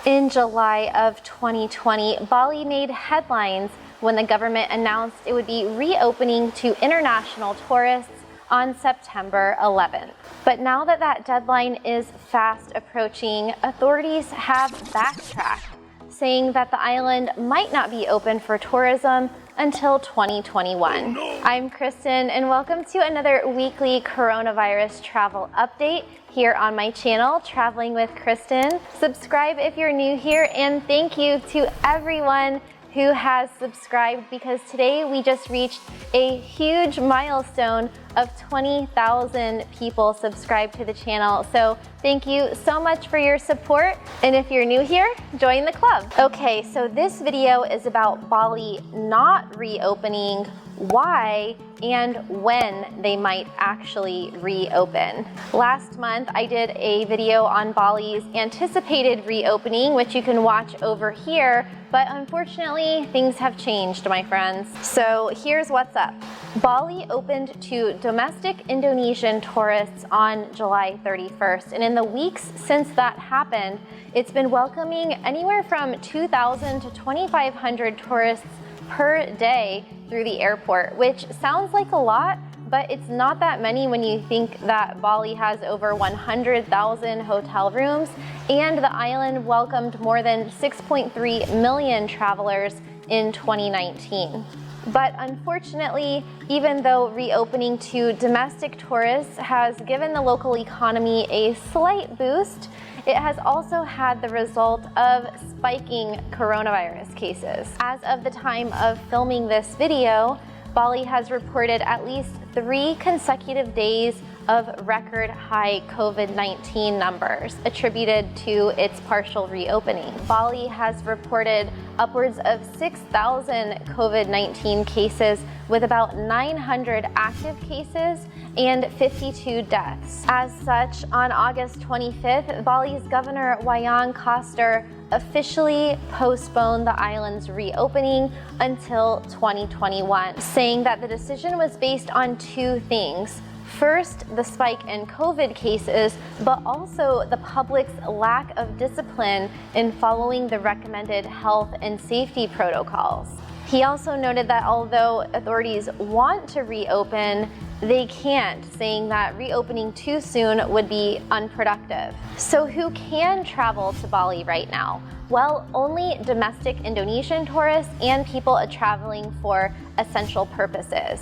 In July of 2020, Bali made headlines when the government announced it would be reopening to international tourists on September 11th. But now that that deadline is fast approaching, authorities have backtracked, saying that the island might not be open for tourism until 2021. Oh, no. I'm Kristin, and welcome to another weekly coronavirus travel update here on my channel, Traveling with Kristin. Subscribe if you're new here, and thank you to everyone who has subscribed, because today we just reached a huge milestone of 20,000 people subscribed to the channel. So thank you so much for your support. And if you're new here, join the club. Okay, so this video is about Bali not reopening, why and when they might actually reopen. Last month, I did a video on Bali's anticipated reopening, which you can watch over here, but unfortunately, things have changed, my friends. So here's what's up. Bali opened to domestic Indonesian tourists on July 31st, and in the weeks since that happened, it's been welcoming anywhere from 2,000 to 2,500 tourists per day through the airport, which sounds like a lot, but it's not that many when you think that Bali has over 100,000 hotel rooms, and the island welcomed more than 6.3 million travelers in 2019. But unfortunately, even though reopening to domestic tourists has given the local economy a slight boost, it has also had the result of spiking coronavirus cases. As of the time of filming this video, Bali has reported at least 3 consecutive days of record high COVID-19 numbers attributed to its partial reopening. Bali has reported upwards of 6,000 COVID-19 cases, with about 900 active cases and 52 deaths. As such, on August 25th, Bali's Governor Wayan Koster officially postponed the island's reopening until 2021, saying that the decision was based on 2 things. First, the spike in COVID cases, but also the public's lack of discipline in following the recommended health and safety protocols. He also noted that although authorities want to reopen, they can't, saying that reopening too soon would be unproductive. So who can travel to Bali right now? Well, only domestic Indonesian tourists and people traveling for essential purposes.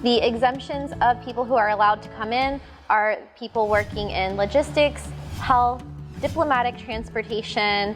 The exemptions of people who are allowed to come in are people working in logistics, health, diplomatic transportation,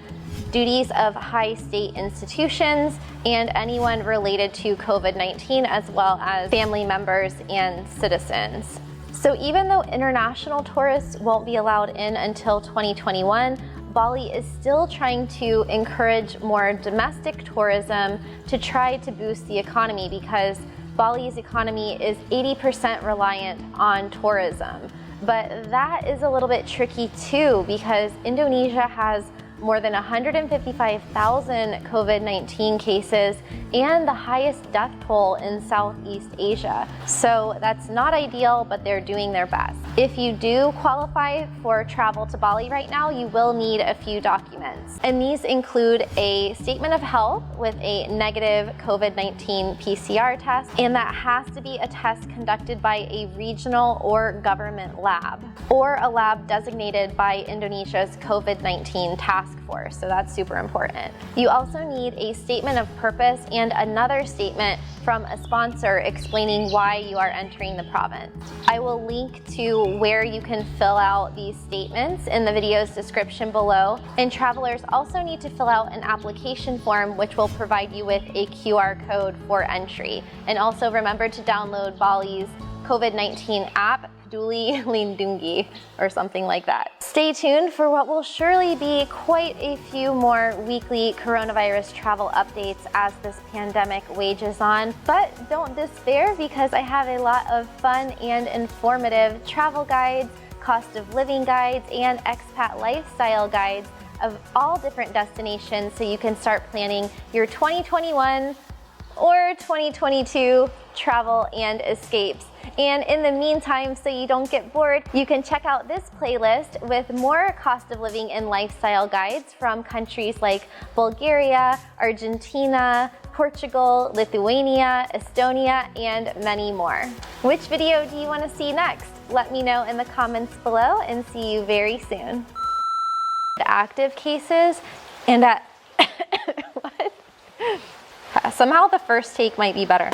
duties of high state institutions, and anyone related to COVID-19, as well as family members and citizens. So even though international tourists won't be allowed in until 2021, Bali is still trying to encourage more domestic tourism to try to boost the economy, because Bali's economy is 80% reliant on tourism. But that is a little bit tricky too, because Indonesia has more than 155,000 COVID-19 cases and the highest death toll in Southeast Asia. So that's not ideal, but they're doing their best. If you do qualify for travel to Bali right now, you will need a few documents. And these include a statement of health with a negative COVID-19 PCR test, and that has to be a test conducted by a regional or government lab, or a lab designated by Indonesia's COVID-19 task force, so that's super important. You also need a statement of purpose and another statement from a sponsor explaining why you are entering the province. I will link to where you can fill out these statements in the video's description below, and travelers also need to fill out an application form, which will provide you with a QR code for entry. And also remember to download Bali's COVID-19 app, Peduli Lindungi, or something like that. Stay tuned for what will surely be quite a few more weekly coronavirus travel updates as this pandemic wages on. But don't despair, because I have a lot of fun and informative travel guides, cost of living guides, and expat lifestyle guides of all different destinations, so you can start planning your 2021 or 2022 travel and escapes. And in the meantime, so you don't get bored, you can check out this playlist with more cost of living and lifestyle guides from countries like Bulgaria, Argentina, Portugal, Lithuania, Estonia, and many more. Which video do you want to see next? Let me know in the comments below and see you very soon. Active cases and at what? Somehow the first take might be better.